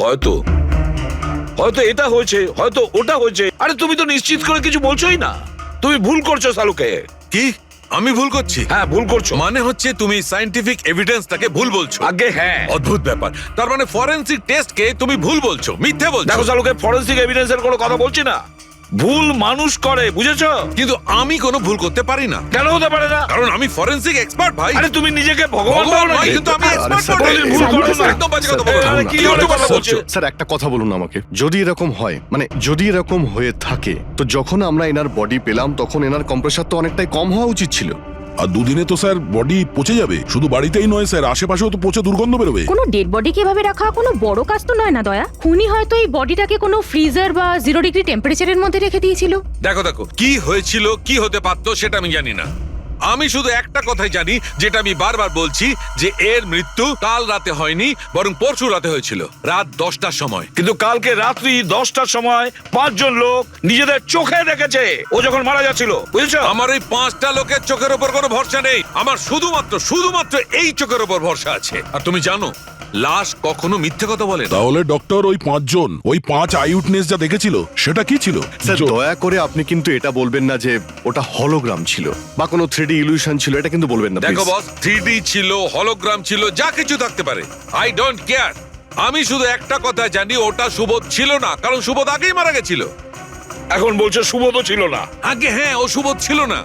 হয়তো হয়তো এটা হয়েছে, হয়তো ওটা হয়েছে। আরে তুমি তো নিশ্চিত করে কিছু বলছোই না। তুমি ভুল করছো সালুকে। কি আমি ভুল করছি? হ্যাঁ, ভুল করছো। মানে হচ্ছে তুমি সায়েন্টিফিক এভিডেন্সটাকে ভুল বলছো। আগে হ্যাঁ, অদ্ভুত ব্যাপার। তার মানে ফরেনসিক টেস্টকে তুমি ভুল বলছো, মিথ্যে বলছো। দেখো সালুকে, ফরেনসিক এভিডেন্সের কোনো কথা বলছি না। ভুল মানুষ করে, বুঝেছো? কিন্তু আমি কোনো ভুল করতে পারি না। কেন হতে পারে না? কারণ আমি ফরেনসিক এক্সপার্ট ভাই। আরে তুমি নিজেকে ভগবান ভাবো ভগবান নয়, নাকি? কিন্তু আমি expert স্যার, বটে। ভুল করো না। একদম বাজে কথা বলো না। আরে কি কি উল্টো কথা বলছো? স্যার একটা কথা বলুন আমাকে, যদি এরকম হয়, মানে যদি এরকম হয়ে থাকে, তো যখন আমরা এনার বডি পেলাম তখন এনার কম্প্রেসার তো অনেকটাই কম হওয়া উচিত ছিল। আর দুদিনে তো স্যার বডি পচে যাবে। শুধু বাড়িতেই নয় স্যার, আশেপাশেও তো পচে দুর্গন্ধ বেরোবে। কোনো ডেড বডি কিভাবে রাখা কোনো বড় কাজ তো নয় না দয়া। খুনি হয়তো এই বডিটাকে কোনো ফ্রিজার বা 0 ডিগ্রি টেম্পারেচারের মধ্যে রেখে দিয়েছিল। দেখো দেখো, কি হয়েছিল কি হতে পারতো সেটা আমি জানি না। আমি শুধু একটা কথাই জানি, যেটা আমি বারবার বলছি, যে এর মৃত্যু কাল রাতে হয়নি, বরং পরশু রাতে হয়েছিল, রাত 10টার সময়। কিন্তু কালকে রাত্রি 10টার সময় 5 জন লোক নিজেদের চোখে দেখেছে ও যখন মারা যাচ্ছিল, বুঝেছো? আমার এই 5টা লোকের চোখের ওপর কোনো ভরসা নেই। আমার শুধুমাত্র এই চোখের ওপর ভরসা আছে। আর তুমি জানো, লাশ কখনো মিথ্যে কথা বলে না। তাহলে ডক্টর ওই 5 জন, ওই 5 আই উইটনেস যা দেখেছিল সেটা কি ছিল? স্যার দয়া করে আপনি কিন্তু এটা বলবেন না যে ওটা হলোগ্রাম ছিল বা কোনো 3D ইলিউশন ছিল, এটা কিন্তু বলবেন না দেখো please। বস, 3D ছিল, হলোগ্রাম ছিল, যা কিছু থাকতে পারে, আই ডোন্ট কেয়ার। আমি শুধু একটা কথা জানি, ওটা সুবোধ ছিল না, কারণ সুবোধ আগেই মারা গেছিল। এখন বলছে সুবোধও ছিল না। আগে হ্যাঁ, ও সুবোধ ছিল না।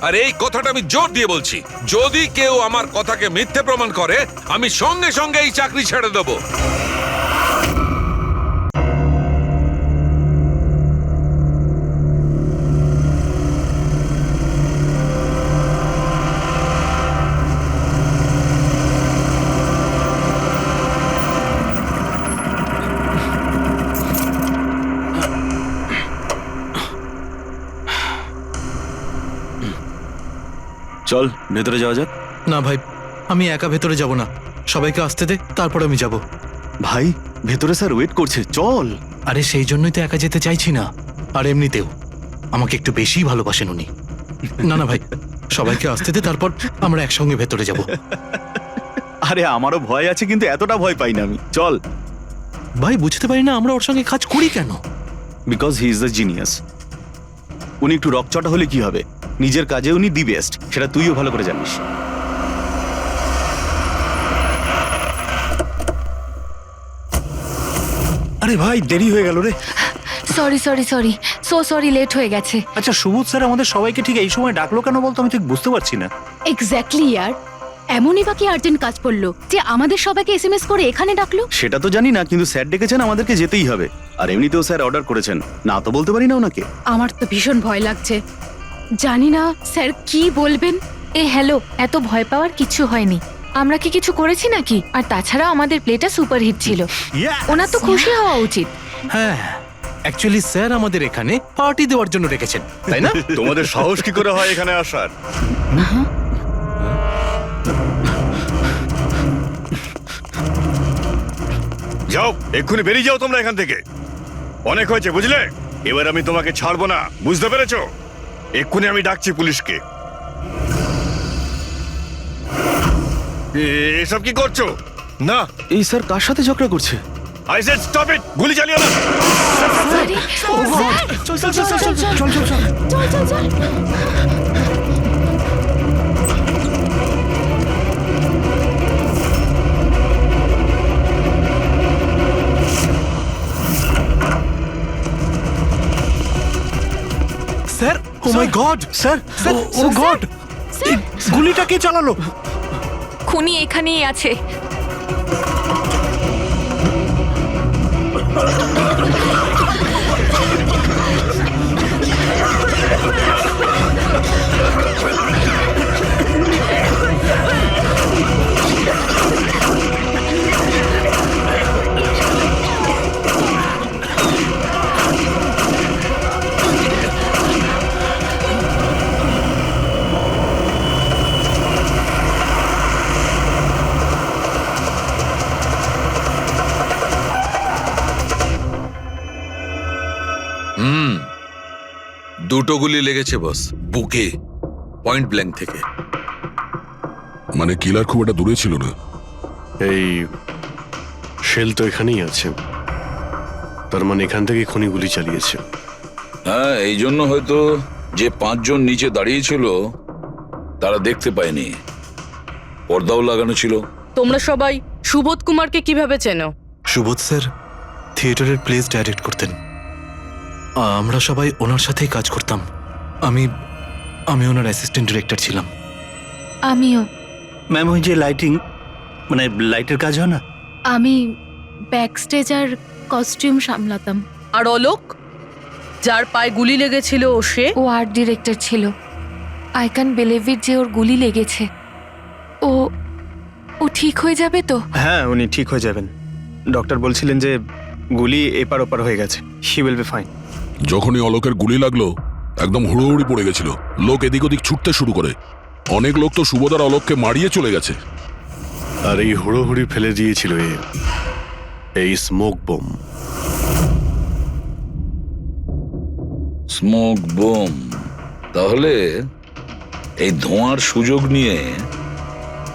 আর এই কথাটা আমি জোর দিয়ে বলছি, যদি কেউ আমার কথাকে মিথ্যে প্রমাণ করে, আমি সঙ্গে সঙ্গে এই চাকরি ছেড়ে দেবো। চল ভেতরে যাওয়া যাক। না ভাই, আমি একা ভেতরে যাব না। সবাইকে আসতে দে, তারপর আমি যাব। ভাই ভেতরে স্যার ওয়েট করছে, চল। আরে সেই জন্যই তো একা যেতে চাইছি না। আর এমনিতেও আমাকে একটু বেশি ভালোবাসেন উনি। না না ভাই, সবাইকে আসতে দে, তারপর আমরা একসঙ্গে ভেতরে যাব। আরে আমারও ভয় আছে, কিন্তু এতটা ভয় পাই না আমি। চল। ভাই বুঝতে পারি না আমরা ওর সঙ্গে কাজ করি কেন। Because he is the genius. উনি একটু রকচটা হলে কি হবে, নিজের কাজে উনি দি বেস্ট, সেটা তুইও ভালো করে জানিস। আরে ভাই দেরি হয়ে গেল রে। সরি লেট হয়ে গেছে। আচ্ছা সুবোধ স্যার আমাদের সবাইকে ঠিক এই সময় ডাকলো কেন বলতো, আমি ঠিক বুঝতে পারছি না। এক্স্যাক্টলি ইয়ার, এমনই বাকি আর্জেন্ট কাজ পড়লো যে আমাদের সবাইকে এসএমএস করে এখানে ডাকলো। সেটা তো জানি না, কিন্তু স্যার ডেকেছেন, আমাদেরকে যেতেই হবে। আর এমনিতেও স্যার অর্ডার করেছেন, না তো বলতে পারি না ওনাকে। আমার তো ভীষণ ভয় লাগছে, জানি না স্যার কি বলবেন। হ্যালো, এত ভয় পাওয়ার কিছু হয়নি। আমরা কি কিছু করেছি নাকি? আর তাছাড়া আমাদের প্লেটা সুপারহিট ছিল, ওনার তো খুশি হওয়া উচিত। হ্যাঁ, অ্যাকচুয়ালি স্যার আমাদের এখানে পার্টি দেওয়ার জন্য রেখেছেন, তাই না? তোমাদের সাহস কি করে হয় এখানে আসার? যাও, এক্ষুনি বেরিয়ে যাও তোমরা এখান থেকে। অনেক হয়েছে, বুঝলে? এবার আমি তোমাকে ছাড়বো না, বুঝতে পেরেছো? এক্ষুনি আমি ডাকছি পুলিশকে। এসব কি করছো? না, এই স্যার কার সাথে ঝগড়া করছে? আই সেড স্টপ ইট, গুলি চালিও না। স্যার, ও মাই গড স্যার ও গড, গুলিটা কে চালালো? খুনি এখানেই আছে। দুটো গুলি লেগেছে বস, বুকে, পয়েন্ট ব্ল্যাঙ্ক থেকে। মানে কিলার খুব একটা দূরে ছিল না। এই শেল তো এখানেই আছে, তার মানে এখান থেকে খুনি গুলি চালিয়েছে। হ্যাঁ, এই জন্য হয়তো যে 5 জন নিচে দাঁড়িয়েছিল তারা দেখতে পায়নি, পর্দাও লাগানো ছিল। তোমরা সবাই সুবোধ কুমারকে কিভাবে চেনো? সুবোধ স্যার থিয়েটারের প্লেস ডাইরেক্ট করতেন, আমরা সবাই ওনার সাথেই কাজ করতাম। আমি আমি ওনার অ্যাসিস্ট্যান্ট ডিরেক্টর ছিলাম। আমিও। ম্যাম ওই যে লাইটিং মানে লাইটের কাজ হয় না? আমি ব্যাক স্টেজ আর কস্টিউম সামলাতাম। আর অলোক, যার পায়ে গুলি লেগেছিল, সে? ও আর্ট ডিরেক্টর ছিল। আই ক্যান বিলিভ ইট যে ওর গুলি লেগেছে। ও ও ঠিক হয়ে যাবে তো? হ্যাঁ, উনি ঠিক হয়ে যাবেন। ডক্টর বলছিলেন যে গুলি এপার ওপার হয়ে গেছে, হি উইল বি ফাইন। যখনই অলোকের গুলি লাগলো একদম হুড়োহুড়ি পড়ে গেছিল, লোক এদিক ওদিক ছুটতে শুরু করে। অনেক লোক তো সুবোধার অলোককে মারিয়ে চলে গেছে। আর এই হুড়োহুড়ি ফেলে দিয়েছিল এই স্মোক বোম। Smoke bomb. তাহলে এই ধোঁয়ার সুযোগ নিয়ে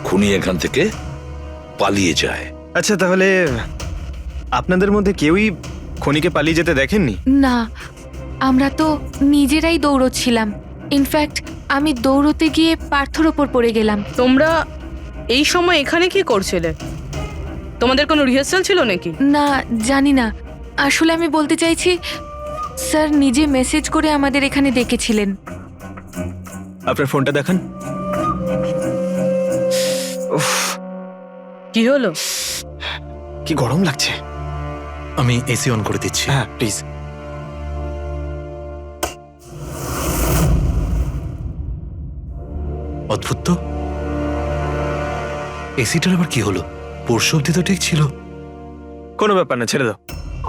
খুনি এখান থেকে পালিয়ে যায়। আচ্ছা, তাহলে আপনাদের মধ্যে কেউই খনিকে পালিয়ে যেতে দেখেননি? না, আমরা তো নিজেরাই দৌড়চ্ছিলাম। ইনফ্যাক্ট আমি দৌড়তে গিয়ে পার্থর ওপর পড়ে গেলাম। তোমরা এই সময় এখানে কি করছিলে? তোমাদের কোনো রিহার্সাল ছিল নাকি? না, জানি না। আসলে আমি বলতে চাইছি, স্যার নিজে মেসেজ করে আমাদের এখানে ডেকেছিলেন। আপনার ফোনটা দেখান। উফ, কি হলো? কি গরম লাগছে। আমি এসি অন করে দিচ্ছি। হ্যাঁ প্লিজ। অদ্ভুত তো, এসিটার আবার কি হলো? পরশু অব্দি তো ঠিক ছিল। কোনো ব্যাপার না, ছেড়ে দাও।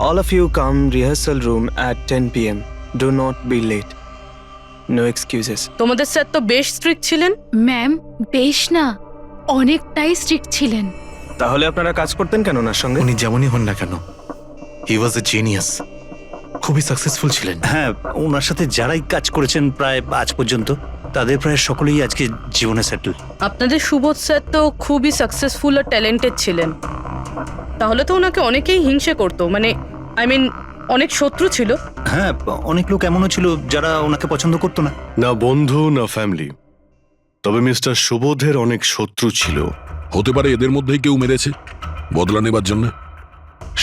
All of you come rehearsal room at 10 PM. Do not be late. No excuses. তোমাদের স্যার তো বেশ স্ট্রিক্ট ছিলেন। ম্যাম, বেশ না, অনেকটাই স্ট্রিক্ট ছিলেন। তাহলে আপনারা কাজ করতেন কেন ওনার সঙ্গে? উনি যেমনই হন না কেন, হি ওয়াজ এ জিনিয়াস, খুবই সাকসেসফুল ছিলেন। হ্যাঁ, ওনার সাথে যারাই কাজ করেছেন প্রায় আজ পর্যন্ত, তাদের প্রায় সকলেই আজকে জীবনে সেটেল। আপনাদের সুবোধ স্যার তো খুবই সাকসেসফুল আর ট্যালেন্টেড ছিলেন। তাহলে তো ওনাকে অনেকেই হিংসে করতো, মানে আই মিন অনেক শত্রু ছিল। হ্যাঁ, অনেক লোক এমনও ছিল যারা ওনাকে পছন্দ করতো না। না বন্ধু না ফ্যামিলি, তবে মিস্টার সুবোধের অনেক শত্রু ছিল। হতে পারে এদের মধ্যেই কেউ মেরেছে বদলা নেবার জন্য।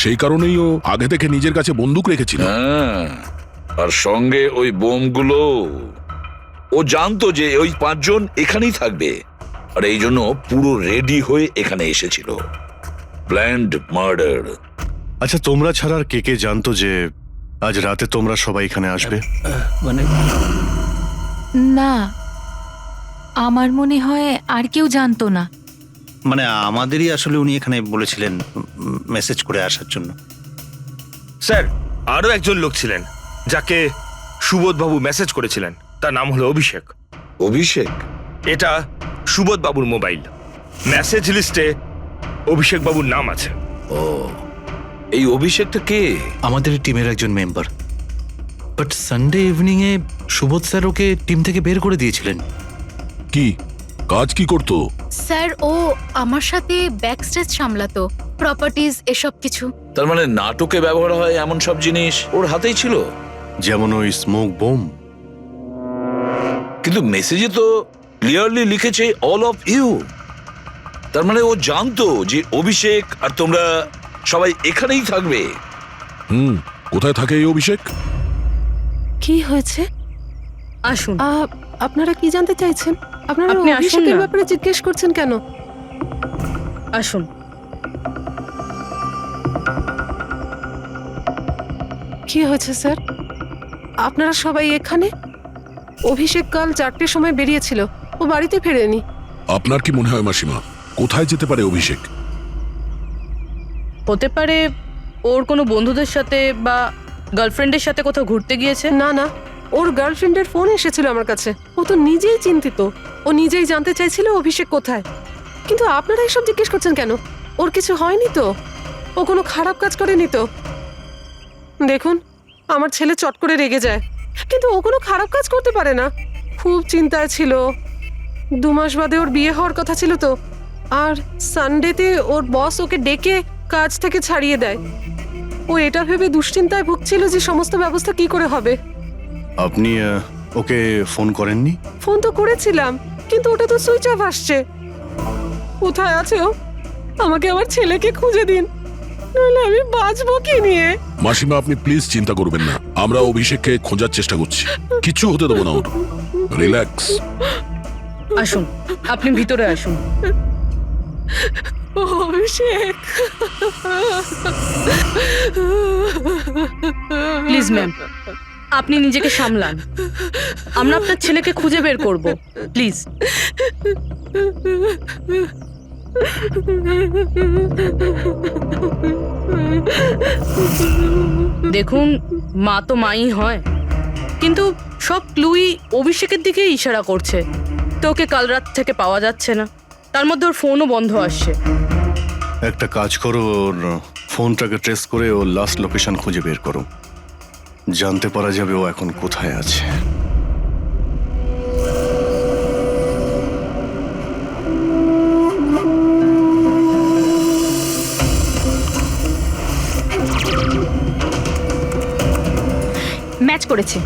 সেই কারণেই ও আগে থেকে নিজের কাছে বন্দুক রেখেছিল। হ্যাঁ, আর সঙ্গে ওই বোমগুলো। ও জানতো যে ওই 5 জন এখানেই থাকবে, আর এই জন্য পুরো রেডি হয়ে এখানে এসেছিল। Planned murder. আচ্ছা, তোমরা ছাড়া আর কে কে জানতো যে আজ রাতে তোমরা সবাই এখানে আসবে? মানে না, আমার মনে হয় আর কেউ জানতো না। মানে আমাদেরই আসলে উনি এখানে বলেছিলেন মেসেজ করে আসার জন্য। স্যার, আরো একজন লোক ছিলেন যাকে সুবোধবাবু মেসেজ করেছিলেন, তার নাম হলো অভিষেক। অভিষেক? এটা সুবোধবাবুর মোবাইল। মেসেজ লিস্টে অভিষেক বাবুর নাম আছে। ও, এই অভিষেকটা কে? আমাদের টিমের একজন member. But Sunday evening A Subodh sir okay team থেকে বের করে দিয়েছিলেন। কি কাজ কি করতো? স্যার, ও আমার সাথে ব্যাক স্টেজ সামলাতো, প্রপার্টিজ এসব কিছু। তার মানে নাটকে ব্যবহার হয় এমন সব জিনিস ওর হাতেই ছিল। যেমন ওই স্মোক বোম। কিন্তু মেসেজে তো ক্লিয়ারলি লিখেছে অল অফ ইউ। তার মানে ও জানতো যে অভিষেক আর তোমরা সবাই এখানেই থাকবে। কোথায় থাকে এই অভিষেক? কি হয়েছে? আসুন। আপনারা কি জানতে চাইছেন? আপনারা আপনি আসুন অভিষেকের না। ব্যাপারে জিজ্ঞেস করছেন কেন? আসুন। কি হয়েছে স্যার? আপনারা সবাই এখানে? অভিষেক কাল 4টের সময় বেরিয়েছিল, ও বাড়িতে ফেরেনি। আপনার কি মনে হয় মাসিমা, কোথায় যেতে পারে অভিষেক? হতে পারে ওর কোনো বন্ধুদের সাথে বা গার্লফ্রেন্ডের সাথে কোথাও ঘুরতে গিয়েছে। না না, ওর গার্লফ্রেন্ডের ফোন এসেছিল আমার কাছে। ও তো নিজেই চিন্তিত, ও নিজেই জানতে চাইছিল অভিষেক কোথায়। কিন্তু আপনারা এসব জিজ্ঞেস করছেন কেন? ওর কিছু হয়নি তো? ও কোনো খারাপ কাজ করেনি তো? দেখুন, আমার ছেলে চট করে রেগে যায়, কিন্তু ও কোনো খারাপ কাজ করতে পারে না। খুব চিন্তায় ছিল। 2 মাস বাদে ওর বিয়ে হওয়ার কথা ছিল তো। আর সানডেতে ওর বস ওকে ডেকে কাজ থেকে ছাড়িয়ে দেয়। ও এটা ভেবে দুশ্চিন্তায় ভুগছিল যে সমস্ত ব্যবস্থা কি করে হবে। আপনি ওকে ফোন করেননি? ফোন তো করেছিলাম, কিন্তু ওটা তো সুইচ অফ আসছে। কোথায় আছে ও? আমাকে আমার ছেলেকে খুঁজে দিন, নইলে আমি বাঁচবো কি নিয়ে। মাসিমা, আপনি প্লিজ চিন্তা করবেন না, আমরা অভিষেককে খোঁজার চেষ্টা করছি, কিচ্ছু হতে দেবো না ওর। রিল্যাক্স। আসুন, আপনি ভিতরে আসুন। অভিষেক, প্লিজ ম্যাম, আপনি নিজেকে সামলান। আমরা আপনার ছেলেকে খুঁজে বের করব, প্লিজ। দেখুন, মা তো মাই হয়, কিন্তু সব ক্লুই অভিষেকের দিকে ইশারা করছে। তো ওকে কাল রাত থেকে পাওয়া যাচ্ছে না, তার মধ্যে ওর ফোনও বন্ধ আসছে। একটা কাজ করো, ওর ফোনটাকে ট্রেস করে ওর লাস্ট লোকেশন খুঁজে বের করো, জানতে পারা যাবে ও এখন কোথায় আছে। ম্যাচ করেছে।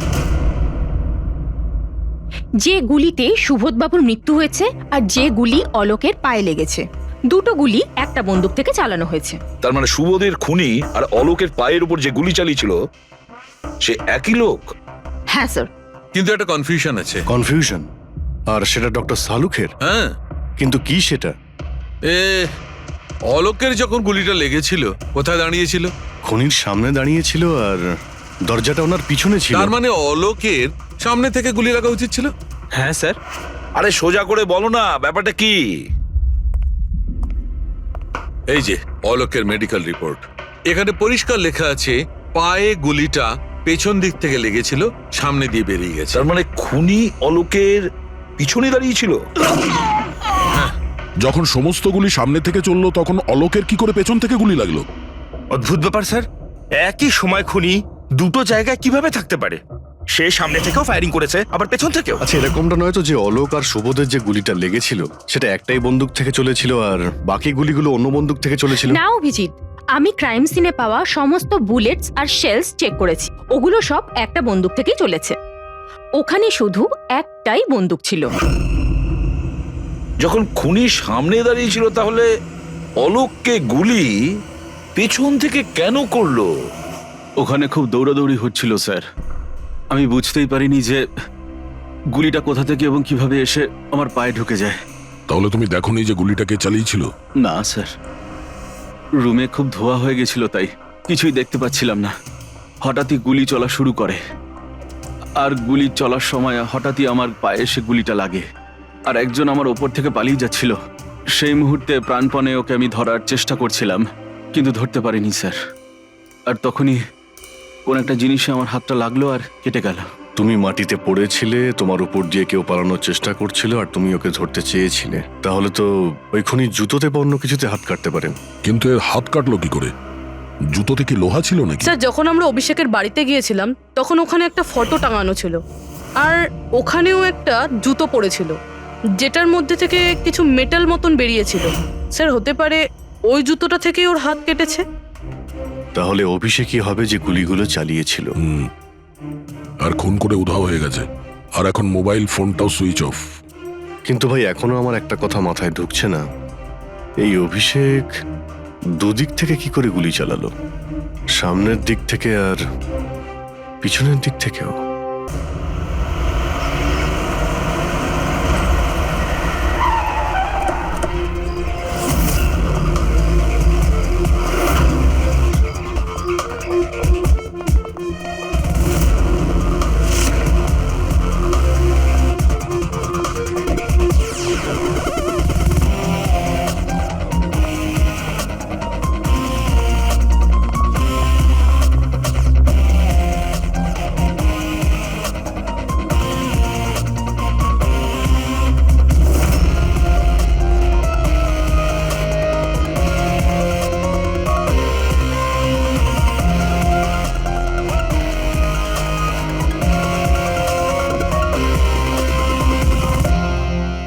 যে গুলিতে সুবোধবাবুর মৃত্যু হয়েছে আর যে গুলি অলোকের পায়ে লেগেছে, দুটো গুলি একটা বন্দুক থেকে চালানো হয়েছে। তার মানে সুবোধের খুনি আর অলোকের পায়ের উপর যে গুলি চালিয়েছিল সে একই লোক। হ্যাঁ স্যার। কিন্তু একটা কনফিউশন আছে। কনফিউশন? আর সেটা ডক্টর সালুখের? হ্যাঁ। কিন্তু কি সেটা? অলোকের যখন গুলিটা লেগেছিল কোথায় দাঁড়িয়েছিল? খনির সামনে দাঁড়িয়েছিল আর দরজাটা ওনার পিছনে ছিল। তার মানে অলোকের সামনে থেকে গুলি লাগা উচিত ছিল। হ্যাঁ স্যার। আরে সোজা করে বলো না, ব্যাপারটা কি? এই যে অলোকের মেডিকেল রিপোর্ট, এখানে পরিষ্কার লেখা আছে পায়ে গুলিটা পেছন দিক থেকে লেগেছিল, সামনে দিয়ে বেরিয়ে গেছে। তার মানে খুনি অলোকের পিছনে দাঁড়িয়েছিল। যখন সমস্ত গুলি সামনে থেকে চললো তখন অলোকের কি করে পেছন থেকে গুলি লাগলো? অদ্ভুত ব্যাপার স্যার, একই সময় খুনি দুটো জায়গায় কিভাবে থাকতে পারে? সে সামনে থেকেও ফায়ারিং করেছে, আবার পেছন থেকেও। আচ্ছা, এরকমটা নয় তো যে অলোক আর সুবোধের যে গুলিটা লেগেছিল সেটা একটাই বন্দুক থেকে চলেছিল আর বাকি গুলিগুলো অন্য বন্দুক থেকে চলেছিল? না অভিজিৎ, আমি ক্রাইম সিনে পাওয়া সমস্ত বুলেটস আর শেলস চেক করেছি, ওগুলো সব একটা বন্দুক থেকেই চলেছে। ওখানে শুধু একটাই বন্দুক ছিল। যখন খুনি সামনে দাঁড়িয়েছিল তাহলে অলোককে গুলি পেছন থেকে কেন করলো? ওখানে খুব দৌড়াদৌড়ি হচ্ছিল স্যার, আমি বুঝতেই পারিনি যে গুলিটা কোথা থেকে এবং কিভাবে এসে আমার পায়ে ঢুকে যায়। তাহলে তুমি দেখোনি যে গুলিটাকে চালিয়েছিল? না স্যার, রুমে খুব ধোয়া হয়ে গেছিল, তাই কিছুই দেখতে পাচ্ছিলাম না। হঠাৎই গুলি চলা শুরু করে, আর গুলি চলার সময় হঠাৎই আমার পায়ে এসে গুলিটা লাগে, আর একজন আমার ওপর থেকে পালিয়ে যাচ্ছিল। সেই মুহূর্তে প্রাণপণে ওকে আমি ধরার চেষ্টা করছিলাম, কিন্তু ধরতে পারিনি স্যার। আর তখনই কোন একটা জিনিসে আমার হাতটা লাগলো আর কেটে গেল। তুমি মাটিতে পড়েছিলে, তোমার উপর দিয়ে কেউ পালানোর চেষ্টা করছিল আর তুমি ওকে ধরতে চেয়েছিলে। তাহলে তো ওই খুনি জুতোতে বা অন্য কিছুতে হাত কাটতে পারেন। কিন্তু এর হাত কাটলো কি করে? জুতোতে কি লোহা ছিল নাকি? স্যার, যখন আমরা অভিষেকের বাড়িতে গিয়েছিলাম তখন ওখানে একটা ফটো টাঙানো ছিল, আর ওখানেও একটা জুতো পড়েছিল যেটার মধ্যে থেকে কিছু মেটাল মতন বেরিয়েছিল। স্যার, হতে পারে ওই জুতোটা থেকেই ওর হাত কেটেছে। তাহলে অভিষেকই হবে যে গুলিগুলো চালিয়েছিল। আর খুন করে উধাও হয়ে গেছে, আর এখন মোবাইল ফোনটাও সুইচ অফ। কিন্তু ভাই, এখনো আমার একটা কথা মাথায় ঢুকছে না, এই অভিষেক দুদিক থেকে কি করে গুলি চালালো? সামনের দিক থেকে আর পিছনের দিক থেকেও।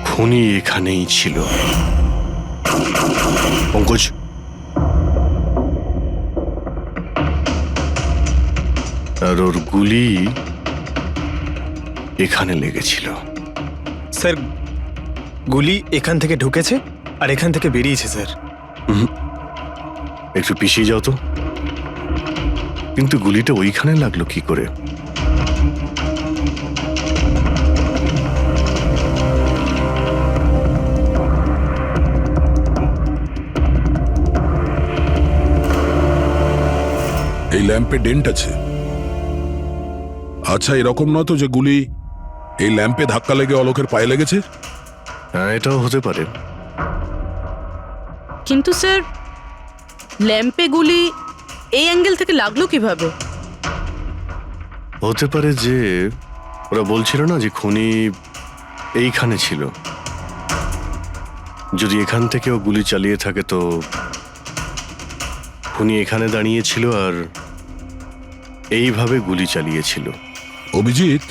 খুনি এখানেই ছিল। পঙ্কজ, আর ওর গুলি এখানে লেগেছিল। স্যার গুলি এখান থেকে ঢুকেছে আর এখান থেকে বেরিয়েছে স্যার। একটু পিছিয়ে যাও তো। কিন্তু গুলিটা ওইখানে লাগলো কি করে? এই ল্যাম্পে ডেন্ট আছে। আচ্ছা, এরকম নয় তো যে গুলি এই ল্যাম্পে ধাক্কা লেগে অলোকের পায়ে লেগেছে? হ্যাঁ, এটাও হতে পারে। কিন্তু স্যার ল্যাম্পে গুলি এই অ্যাঙ্গেল থেকে লাগলো কিভাবে? হতে পারে যে ওরা বলছিল না যে খুনি এইখানে ছিল। যদি এখান থেকে ও গুলি চালিয়ে থাকে তো খুনি এখানে দাঁড়িয়েছিল আর এইভাবে গুলি চালিয়েছিল। অভিজিৎ,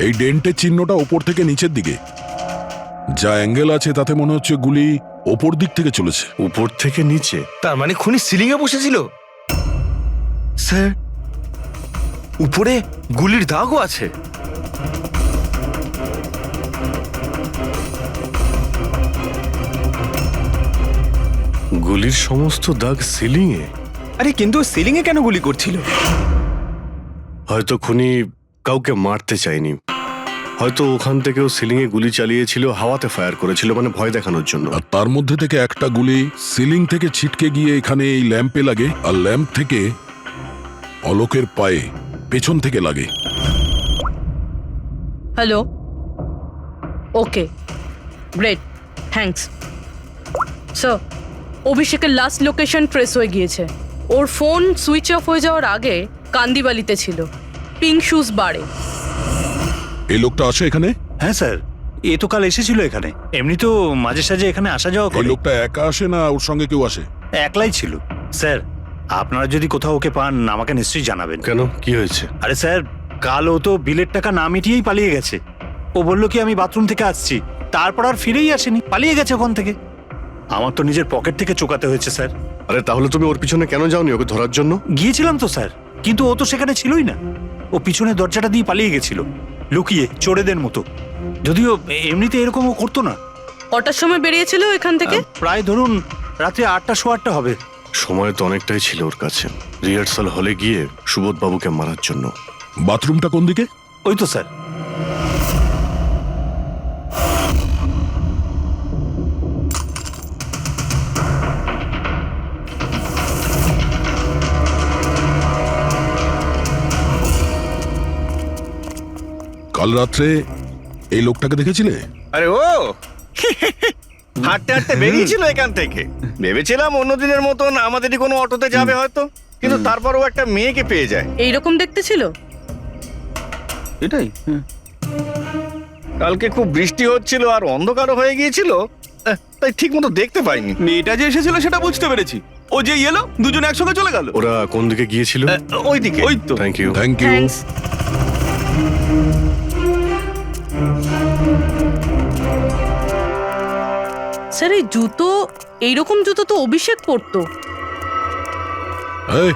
এই ডেন্টের চিহ্নটা ওপর থেকে নিচের দিকে। যা অ্যাঙ্গেল আছে তাতে মনে হচ্ছে গুলি ওপর দিক থেকে চলেছে। উপর থেকে নিচে? তার মানে খুনি সিলিং এ বসেছিল। স্যার, উপরে গুলির দাগও আছে। গুলির সমস্ত দাগ সিলিং এ? আরে কিন্তু সিলিং এ কেন গুলি করছিল? হয়তো খুনি কাউকে মারতে চায়নি। হয়তো ওখান থেকেও সিলিং এ গুলি চালিয়েছিল, হাওয়াতে ফায়ার করেছিল, মানে ভয় দেখানোর জন্য। আর তার মধ্যে থেকে একটা গুলি সিলিং থেকে ছিটকে গিয়ে এখানে এই ল্যাম্পে লাগে, আর ল্যাম্প থেকে অলোকের পায়ে পেছন থেকে লাগে। হ্যালো, ওকে, গ্রেট, থ্যাঙ্কস স্যার। অভিষেকের লাস্ট লোকেশন ট্রেস হয়ে গিয়েছে। ওর ফোন সুইচ অফ হয়ে যাওয়ার আগে কান্দিবালিতে ছিল, পিঙ্ক শুজ বারে। এই লোকটা আসে এখানে? হ্যাঁ স্যার, এ তো কাল এসেছিল এখানে। এমনি তো মাঝে সাঝে এখানে আসা যাওয়া এই করে। লোকটা একা আসে না ওর সঙ্গে কেউ আসে? একলাই ছিল। স্যার, আপনারা যদি কোথাও ওকে পান আমাকে নিশ্চয়ই জানাবেন। কেন, কি হয়েছে? আরে স্যার, কাল ও তো বিলের টাকা না মিটিয়েই পালিয়ে গেছে। ও বললো কি আমি বাথরুম থেকে আসছি, তারপর আর ফিরেই আসেনি, পালিয়ে গেছে ওখান থেকে। আমার তো নিজের পকেট থেকে চোকাতে হয়েছে স্যার। আরে তাহলে তুমি ওর পিছনে কেন যাওনি ওকে ধরার জন্য? গিয়েছিলাম তো স্যার, কিন্তু ও তো সেখানে ছিলই না। ও পিছনে দরজাটা দিয়ে পালিয়ে গেছিল, লুকিয়ে, চোরেদের মতো। যদিও এমনিতে এরকম ও করতো না। কটার সময় বেরিয়েছিল এখান থেকে? প্রায় ধরুন রাত্রে 8টা, 8:15 হবে। সময় তো অনেকটাই ছিল ওর কাছে রিহার্সাল হলে গিয়ে সুবোধ বাবুকে মারার জন্য। বাথরুমটা কোন দিকে? ওই তো স্যার। কাল রাত্রে এই লোকটাকে দেখেছিলে? আরে ও হাঁটতে হাঁটতে বেরিয়েছিল এখান থেকে। ভেবেছিলাম অন্যদিনের মতন আমাদেরই কোনো অটোতে যাবে হয়তো, কিন্তু তারপরও একটা মেয়েকে পেয়ে যায়। এইরকম দেখতে ছিল? এটাই। কালকে খুব বৃষ্টি হচ্ছিল আর অন্ধকারও হয়ে গিয়েছিল, তাই ঠিক মতো দেখতে পাইনি। মেয়েটা যে এসেছিল সেটা বুঝতে পেরেছি। ও যে এলো, দুজন একসঙ্গে চলে গেল। ওরা কোন দিকে গিয়েছিল? ওইদিকে। ওই তো। Thank you. Thank you. Thanks. Sir, এই জুতো, এইরকম জুতো তো অভিষেক পরতো। এই,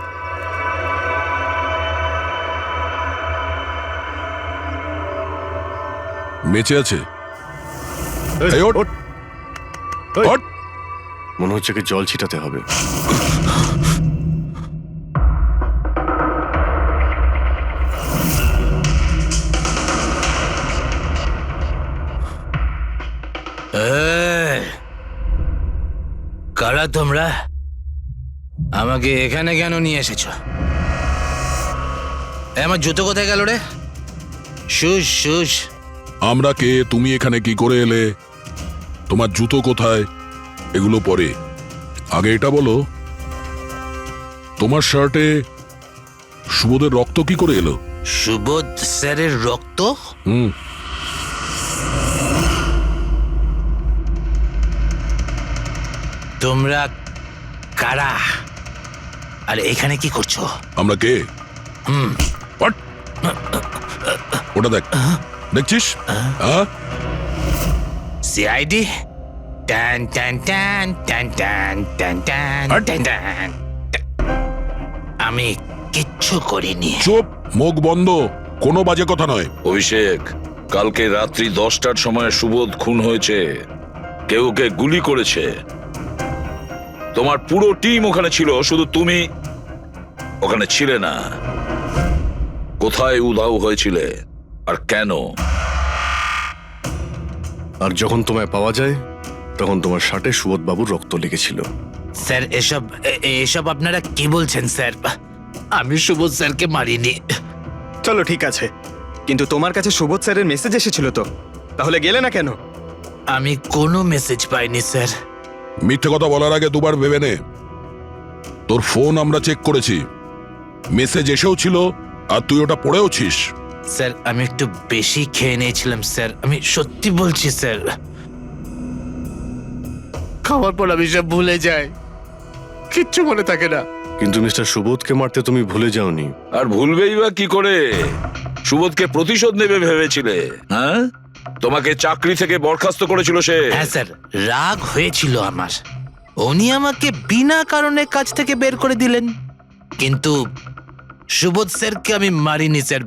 বেঁচে আছে? এই, ওঠ। ওঠ। মনে হচ্ছে কি জল ছিটাতে হবে। কারা তোমরা? আমাকে এখানে কেন নিয়ে এসেছ? আমার জুতো কোথায় গেল রে? Shoes shoes. আমরা কে, তুমি এখানে কি করে এলে, তোমার জুতো কোথায়, এগুলো পরে। আগে এটা বলো, তোমার শার্টে সুবোধের রক্ত কি করে এলো? সুবোধ স্যারের রক্ত? তোমরা কারা আর এখানে কি করছো? আমরা কে? ওটা দেখ, দেখছিস? সিআইডি? টান টান টান টান টান টান টান টান টান। আমি কিচ্ছু করিনি। চুপ, মুখ বন্ধ, কোনো বাজে কথা নয়। অভিষেক, কালকে রাত্রি 10টার সময় সুবোধ খুন হয়েছে। কেউ কে গুলি করেছে। তোমার পুরো টিম ওখানে ছিল, শুধু তুমি ওখানে ছিলে না। কোথায় উধাও হয়েছিলে আর কেন? আর যখন তোমায় পাওয়া যায় তখন তোমার শার্টে সুবোধ বাবুর রক্ত লেগেছিল। স্যার এসব আপনারা কি বলছেন স্যার? আমি সুবোধ স্যারকে মারিনি। চলো ঠিক আছে, কিন্তু তোমার কাছে সুবোধ স্যারের মেসেজ এসেছিল তো, তাহলে গেলে না কেন? আমি কোনো মেসেজ পাইনি স্যার। মিথ্যে কথা বলার আগে দুবার ভেবে নে। তোর ফোন আমরা চেক করেছি, মেসেজ এসেও ছিল আর তুই ওটা পড়েওছিস। স্যার আমি একটু বেশি খেয়ে নিয়েছিলাম স্যার, আমি সত্যি বলছি স্যার। খাওয়ার পর আমি সব ভুলে যাই, কিচ্ছু মনে থাকে না। কিন্তু মিস্টার সুবোধকে মারতে তুমি ভুলে যাওনি। আর ভুলবেই বা কি করে? সুবোধকে প্রতিশোধ নেবে ভেবেছিলে? হ্যাঁ, তোমাকে চাকরি থেকে বরখাস্ত করেছিল সে। হ্যাঁ স্যার, রাগ হয়েছিল আমার। উনি আমাকে বিনা কারণে কাজ থেকে বের করে দিলেন, কিন্তু সুবোধ স্যারকে আমি মারিনি স্যার।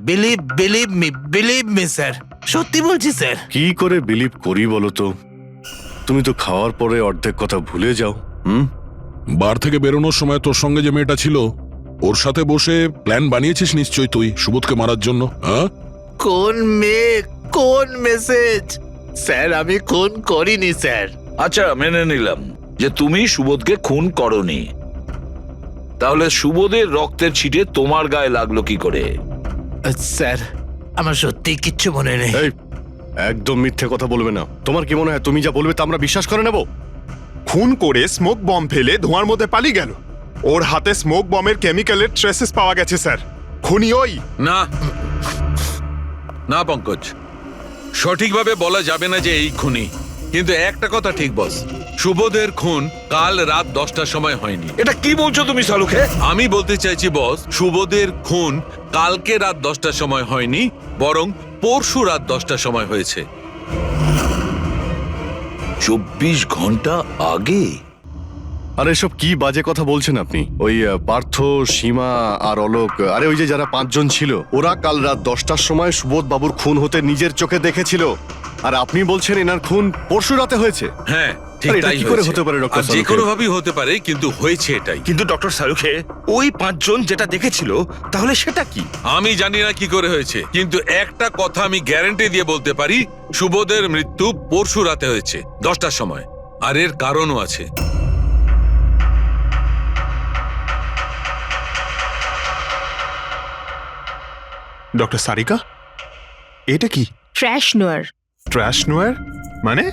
বিলিভ মি স্যার, সত্যি বলছি স্যার। কি করে বিলিভ করি বলো তো? তুমি তো খাওয়ার পরে অর্ধেক কথা ভুলে যাও। বার থেকে বেরোনোর সময় তোর সঙ্গে যে মেয়েটা ছিল ওর সাথে বসে প্ল্যান বানিয়েছিস নিশ্চয়ই তুই সুবোধকে মারার জন্য। হ্যাঁ, কোন মেয়ে, কোন মেসেজ? স্যার আমি খুন করিনি স্যার। আচ্ছা, মেনে নিলাম যে তুমি সুবোধকে খুন করনি। তাহলে সুবোধের রক্তের ছিটে তোমার গায়ে লাগলো কি করে? স্যার আমার সত্যি কিচ্ছু মনে নেই। এই, একদম মিথ্যে কথা বলবে না। তোমার কি মনে হয় তুমি যা বলবে তা আমরা বিশ্বাস করে নেব? খুন করে স্মোক বম ফেলে ধোঁয়ার মধ্যে পালিয়ে গেল। ওর হাতে স্মোক বমের কেমিক্যালের ট্রেসেস পাওয়া গেছে স্যার। খুনি ওই না না পঙ্কজ, সঠিকভাবে বলা যাবে না যে এই খুনি, কিন্তু একটা কথা ঠিক বস, সুবোধের খুন কাল রাত 10টার সময় হয়নি। এটা কি বলছো তুমি সালুকে? আমি বলতে চাইছি বস, সুবোধের খুন কালকে রাত 10টার সময় হয়নি, বরং পরশু রাত 10টার সময় হয়েছে। 24 ঘন্টা আগে? আরে এসব কি বাজে কথা বলছেন আপনি? ওই পার্থ, সীমা আর অলোক, আরে ওই যে যারা 5 জন ছিল, ওরা কাল রাত 10টার সময় সুবোধ বাবুর খুন হতে নিজের চোখে দেখেছিল। আর আপনি বলছেন এনার খুন পরশু রাতে হয়েছে? হ্যাঁ ঠিক আরে এটা তাই কি করে হয়েছে। হতে পারে ডক্টর আর যে সালুখে? কোনো ভাবেই হতে পারে, কিন্তু হয়েছে এটাই। কিন্তু ডক্টর সালুখে, ওই 5 জন যেটা দেখেছিল তাহলে সেটা কি? আমি জানি না কি করে হয়েছে, কিন্তু একটা কথা আমি গ্যারান্টি দিয়ে বলতে পারি, সুবোধের মৃত্যু পরশু রাতে হয়েছে 10টার সময়। আর এর কারণও আছে। ডক্টর সারিকা, এটা কি? ট্র্যাশ নোয়ার। ট্র্যাশ নোয়ার মানে?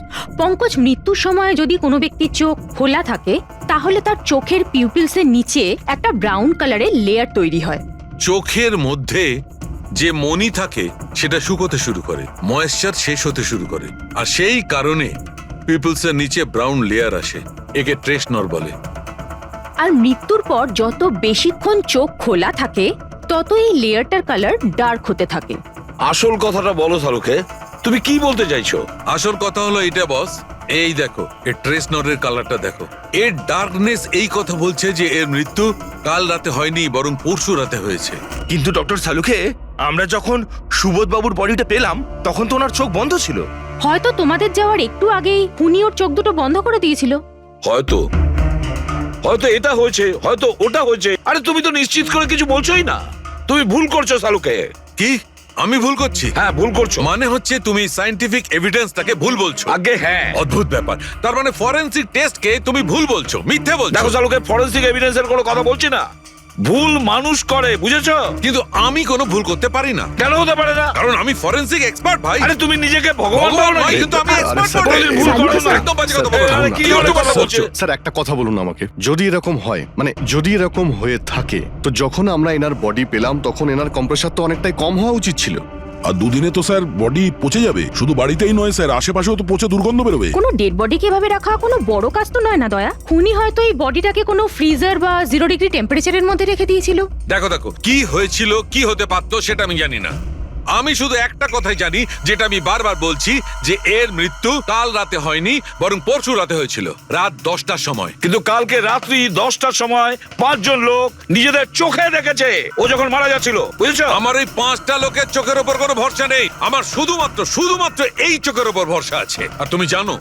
পঙ্কজ, মৃত্যুর সময় যদি কোনো ব্যক্তির চোখ খোলা থাকে তাহলে তার চোখের পিউপিলসের নিচে একটা ব্রাউন কালারের লেয়ার তৈরি হয়। চোখের মধ্যে যে মনি থাকে সেটা শুকোতে শুরু করে, ময়েশ্চার শেষ হতে শুরু করে, আর সেই কারণে পিপলসের নিচে ব্রাউন লেয়ার আসে। একে ট্রেশ নর বলে। আর মৃত্যুর পর যত বেশিক্ষণ চোখ খোলা থাকে তত এই লেয়ারটার কালার ডার্ক হতে থাকে। আসল কথাটা বলো সালুকে, তুমি কি বলতে চাইছো? আসল কথা হলো এটা বস, এই দেখো, এর ট্রেস নরের কালারটা দেখো। এর ডার্কনেস এই কথা বলছে যে এর মৃত্যু কাল রাতে হয়নি, বরং পরশু রাতে হয়েছে। কিন্তু ডক্টর সালুখে, আমরা যখন সুবোধ বাবুর বডিটা পেলাম তখন তো ওনার চোখ বন্ধ ছিল। হয়তো তোমাদের যাওয়ার একটু আগেই খুনি ওর চোখ দুটো বন্ধ করে দিয়েছিল। হয়তো এটা হয়েছে, হয়তো ওটা হয়েছে। আরে তুমি তো নিশ্চিত করে কিছু বলছোই না। তুমি ভুল করছো সালুকে। কি আমি ভুল করছি? হ্যাঁ ভুল করছো। মানে হচ্ছে তুমি সায়েন্টিফিক এভিডেন্সটাকে ভুল বলছো। আগে হ্যাঁ, অদ্ভুত ব্যাপার। তার মানে ফরেনসিক টেস্টকে তুমি ভুল বলছো, মিথ্যে বলছো। দেখো সালুকে, ফরেনসিক এভিডেন্সের কোনো কথা বলছি না। ভুল মানুষ করে, বুঝেছো? কিন্তু আমি কোনো ভুল করতে পারি না। কেন হতে পারে না? কারণ আমি ফরেনসিক এক্সপার্ট ভাই। আরে তুমি নিজেকে ভগবান ভাবো নাকি? কিন্তু আমি এক্সপার্ট স্যার, বটে। ভুল করো না। একদম বাজে কথা বলো না। আরে কি ধরনের কথা বলছো? স্যার একটা কথা বলুন আমাকে, যদি এরকম হয়, মানে যদি এরকম হয়ে থাকে, তো যখন আমরা এনার বডি পেলাম তখন এনার কম্প্রেসার তো অনেকটাই কম হওয়া উচিত ছিল। আর দুদিনে তো স্যার বডি পচে যাবে। শুধু বাড়িতেই নয় স্যার, আশেপাশেও তো পচে দুর্গন্ধ বেরোবে। কোনো ডেড বডিকে এভাবে রাখা কোনো বড় কাজ তো নয় না দয়া। খুনি হয়তো এই বডিটাকে কোনো ফ্রিজার বা 0 ডিগ্রি টেম্পারেচারের মধ্যে রেখে দিয়েছিল। দেখো কি হয়েছিল, কি হতে পারতো সেটা আমি জানি না, আমি শুধু একটা কথাই জানি, যেটা আমি বারবার বলছি, যে এর মৃত্যু কাল রাতে হয়নি, বরং পরশু রাতে হয়েছিল, রাত 10টার সময়। কিন্তু কালকে রাত্রি 10টার সময় 5 জন লোক নিজেদের চোখে দেখেছে ও যখন মারা যাচ্ছিল, বুঝেছো? আমার ওই 5টা লোকের চোখের ওপর কোনো ভরসা নেই। আমার শুধুমাত্র এই চোখের ওপর ভরসা আছে। আর তুমি জানো,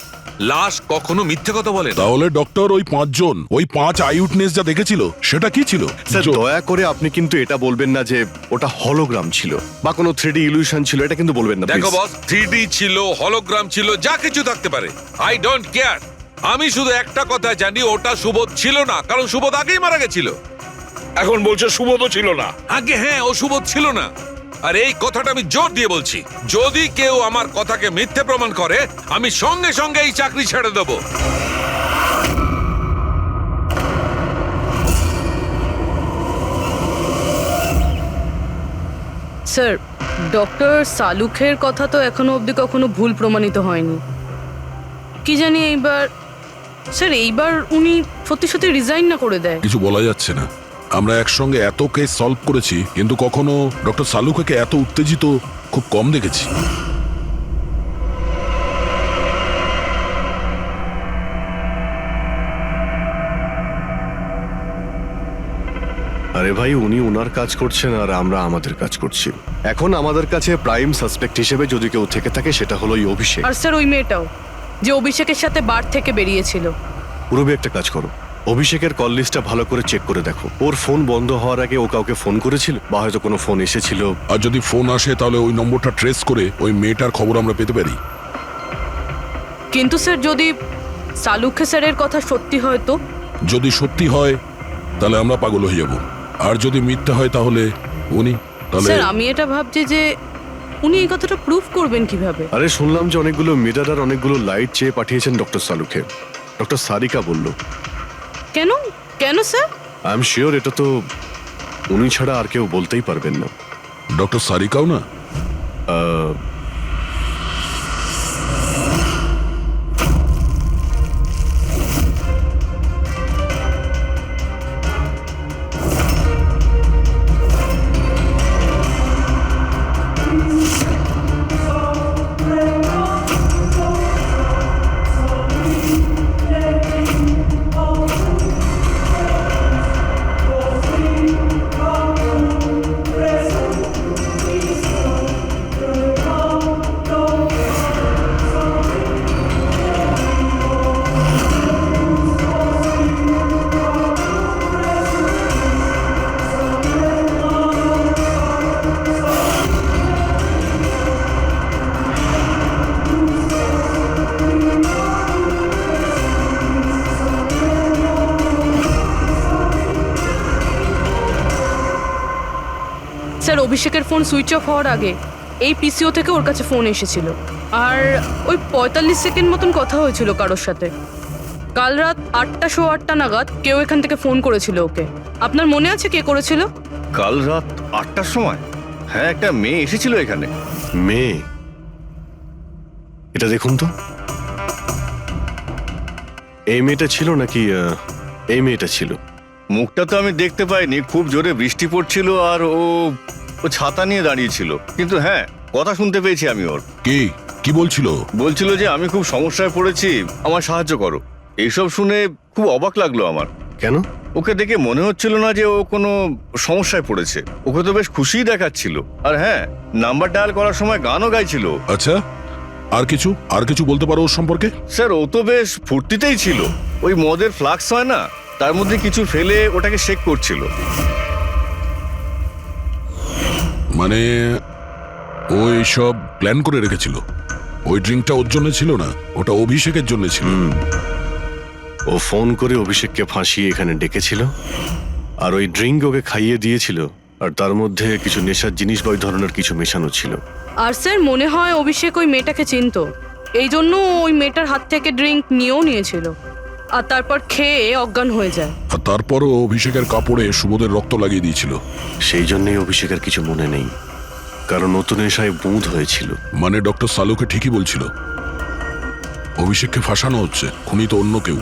লাশ কখনো মিথ্যে কথা বলে না। তাহলে ডক্টর ওই 5 জন, ওই 5 আই উইটনেস যা দেখেছিল সেটা কি ছিল? স্যার দয়া করে আপনি কিন্তু এটা বলবেন না যে ওটা হলোগ্রাম ছিল বা কোনো 3D ইলিউশন ছিল, এটা কিন্তু বলবেন না দেখো please। বস, 3D ছিল, হলোগ্রাম ছিল, যা কিছু থাকতে পারে, আই ডোন্ট কেয়ার। আমি শুধু একটা কথা জানি, ওটা সুবোধ ছিল না, কারণ সুবোধ আগেই মারা গেছিল। এখন বলছে সুবোধও ছিল না। আগে হ্যাঁ, ও সুবোধ ছিল না। আর এই কথাটা আমি জোর দিয়ে বলছি, যদি কেউ আমার কথাকে মিথ্যে প্রমাণ করে, আমি সঙ্গে সঙ্গে এই চাকরি ছেড়ে দেবো। স্যার, ডক্টর সালুখের কথা তো এখনো অবধি কখনো ভুল প্রমাণিত হয়নি। কি জানি এইবার উনি সত্যি রিজাইন না করে দেয়। কিছু বলা যাচ্ছে না। আমরা একসঙ্গে এত কেস সলভ করেছি, কিন্তু কখনো ডক্টর সালুখাকে এত উত্তেজিত খুব কম দেখেছি। আরে ভাই, উনি ওনার কাজ করছেন আর আমরা আমাদের কাজ করছি। এখন আমাদের কাছে প্রাইম সাসপেক্ট হিসেবে যদি কেউ থেকে থাকে, সেটা হলো ওই অভিষেক। আর স্যার, ওই মেয়েটাও যে অভিষেকের সাথে বার থেকে বেরিয়েছিল। পুরবি একটা কাজ করো, অভিষেকের কল লিস্টটা ভালো করে চেক করে দেখো। ওর ফোন বন্ধ হওয়ার আগে ও কাউকে ফোন করেছিল বা হয়তো কোনো ফোন এসেছিল। আর যদি ফোন আসে তাহলে ওই নম্বরটা ট্রেস করে ওই মেয়েটার খবর আমরা পেতে পারি। কিন্তু স্যার, যদি সালুখে স্যারের কথা সত্যি হয় তো? যদি সত্যি হয় তাহলে আমরা পাগল হয়ে যাব, আর যদি মিথ্যা হয় তাহলে তাহলে স্যার, আমি এটা ভাবছি যে উনি এই কথাটা প্রুফ করবেন কিভাবে? আরে শুনলাম যে অনেকগুলো মিটার আর অনেকগুলো লাইট চেয়ে পাঠিয়েছেন ডক্টর সালুখে। ডক্টর সারিকা বলল। কেন স্যার? আই এম শিওর এটা তো উনি ছাড়া আর কেউ বলতেই পারবেন না। ডক্টর সারিকাও না? স্যার, অভিষেকের ফোন সুইচ অফ হওয়ার আগে এই পিসিও থেকে ওর কাছে ফোন এসেছিল, আর ওই 45 সেকেন্ড মতন কথা হয়েছিল কারোর সাথে। কাল রাত 8:08 নাগাদ কেউ এখান থেকে ফোন করেছিল ওকে। আপনার মনে আছে কে করেছিল? কাল রাত 8টার সময়? হ্যাঁ, একটা মেয়ে এসেছিল এখানে। মেয়ে? এটা দেখুন তো, এই মেয়েটা ছিল নাকি এই মেয়েটা ছিল? মুখটা তো আমি দেখতে পাইনি, খুব জোরে বৃষ্টি পড়ছিল আর ও ছাতা নিয়ে দাঁড়িয়েছিল। কিন্তু হ্যাঁ, কথা শুনতে পেয়েছি আমি ওর। কি বলছিল যে আমি খুব সমস্যায় পড়েছি, আমার সাহায্য করো। এইসব শুনে খুব অবাক লাগলো আমার। কেন? ওকে দেখে মনে হচ্ছিল না যে ও কোনো সমস্যায় পড়েছে। ওকে তো বেশ খুশিই দেখাচ্ছিল। আর হ্যাঁ, নাম্বার ডায়াল করার সময় গানও গাইছিল। আচ্ছা, আর কিছু বলতে পারো ওর সম্পর্কে? স্যার, ও তো বেশ ফুর্তিতেই ছিল। ওই মদের ফ্লাক্স হয় না, তার মধ্যে কিছু ফেলে ওটাকে শেক করছিল। মানে ও এইসব প্ল্যান করে রেখেছিল? ওই ড্রিঙ্কটা ওর জন্য ছিল না, ওটা অভিষেকের জন্য ছিল। ও ফোন করে অভিষেককে ফাঁসিয়ে এখানে ডেকেছিল, আর ওই ড্রিঙ্ক ওকে খাইয়ে দিয়েছিল, আর তার মধ্যে কিছু নেশার জিনিস বা ওই ধরনের কিছু মেশানো ছিল। আর স্যার, মনে হয় অভিষেক ওই মেয়েটাকে চিনতো, এই জন্য ওই মেয়েটার হাত থেকে ড্রিঙ্ক নিয়েও নিয়েছিল, আর তারপর খেয়ে অজ্ঞান হয়ে যায়। আর তারপরও অভিষেকের কাপড়ে সুবোধের রক্ত লাগিয়ে দিয়েছিল। সেই জন্যই অভিষেকের কিছু মনে নেই, কারণ নতুন নেশায় বুঁদ হয়েছিল। মানে ডক্টর সালুকে ঠিকই বলছিল, অভিষেককে ফাঁসানো হচ্ছে, খুনি তো অন্য কেউ।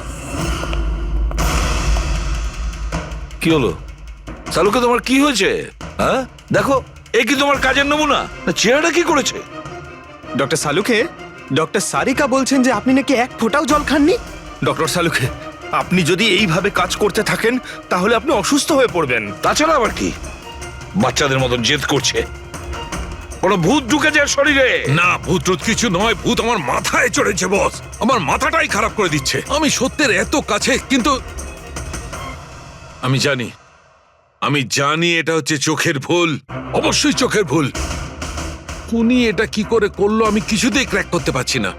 কি হলো সালুকে, তোমার কি হয়েছে? হ্যাঁ, দেখো এ কি তোমার কাজের নমুনা? না চেহারাটা কি করেছে? ডক্টর সালুখে, ডক্টর সারিকা বলছেন যে আপনি নাকি এক ফোঁটাও জল খাননি। ডক্টর সালুখে, আপনি যদি এইভাবে কাজ করতে থাকেন তাহলে আপনি অসুস্থ হয়ে পড়বেন। তাছাড়া আবার কি বাচ্চাদের মতন জেদ করছে? কোনো ভূত ঢুকেছে এর শরীরে? না, ভূত টুত কিছু নয়, ভূত আমার মাথায় চড়েছে বস। আমার মাথাটাই খারাপ করে দিচ্ছে। আমি সত্যের এত কাছে, কিন্তু আমি জানি এটা হচ্ছে চোখের ভুল, অবশ্যই চোখের ভুল। উনি এটা কি করে করলো আমি কিছুতেই ক্র্যাক করতে পারছি না।